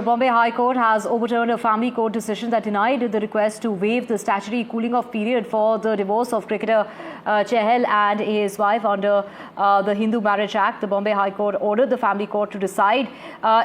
Bombay High Court has overturned a family court decision that denied the request to waive the statutory cooling-off period for the divorce of cricketer Chahal and his wife under the Hindu Marriage Act. The Bombay High Court ordered the family court to decide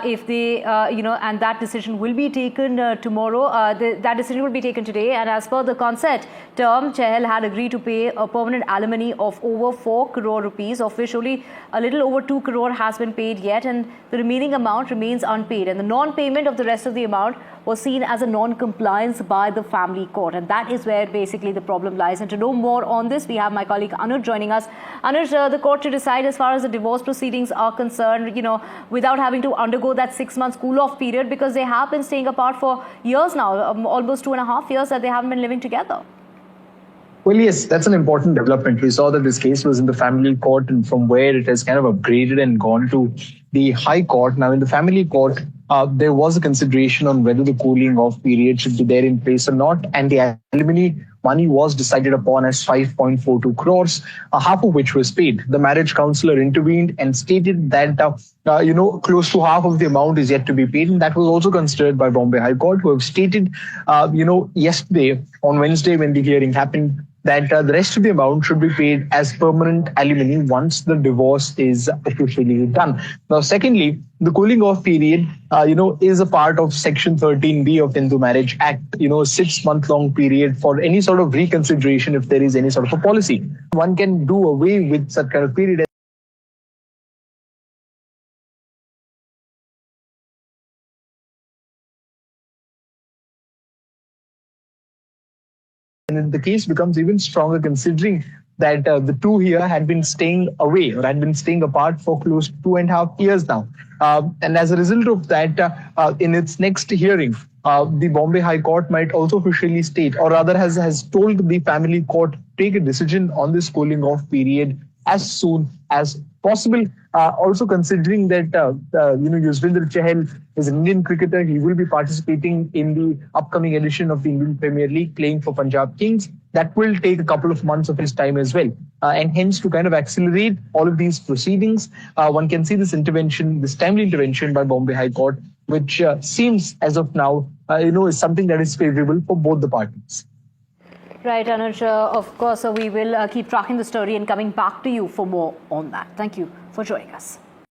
if they, and that decision will be taken tomorrow. That decision will be taken today. And as per the consent term, Chahal had agreed to pay a permanent alimony of over 4 crore rupees, of which only a little over 2 crore has been paid yet, and the remaining amount remains unpaid. And the non-payment of the rest of the amount was seen as a non-compliance by the family court, and that is where basically the problem lies. And to know more on this, we have my colleague Anuj joining us. Anuj, the court to decide as far as the divorce proceedings are concerned, without having to undergo that 6 months cool-off period, because they have been staying apart for years now, almost 2.5 years that they haven't been living together. Well, yes, that's an important development. We saw that this case was in the family court, and from where it has kind of upgraded and gone to the High Court. Now, in the family court, there was a consideration on whether the cooling off period should be there in place or not, and the alimony money was decided upon as 5.42 crores, half of which was paid. The marriage counsellor intervened and stated that, close to half of the amount is yet to be paid. And that was also considered by Bombay High Court, who have stated, yesterday, on Wednesday, when the hearing happened, that the rest of the amount should be paid as permanent alimony once the divorce is officially done. Now, secondly, the cooling off period, is a part of Section 13B of Hindu Marriage Act, a 6-month-long period for any sort of reconsideration if there is any sort of a policy. One can do away with such kind of period. And the case becomes even stronger considering that the two here had been staying away or had been staying apart for close to 2.5 years now. And as a result of that, in its next hearing, the Bombay High Court might also officially state, or rather has told the family court to take a decision on this cooling off period as soon as possible. Also considering that, Yuzvendra Chahal is an Indian cricketer. He will be participating in the upcoming edition of the Indian Premier League, playing for Punjab Kings. That will take a couple of months of his time as well. And hence, to kind of accelerate all of these proceedings, one can see this intervention, this timely intervention by Bombay High Court, which seems as of now, is something that is favorable for both the parties. Right, Anuj. Of course, we will keep tracking the story and coming back to you for more on that. Thank you for joining us.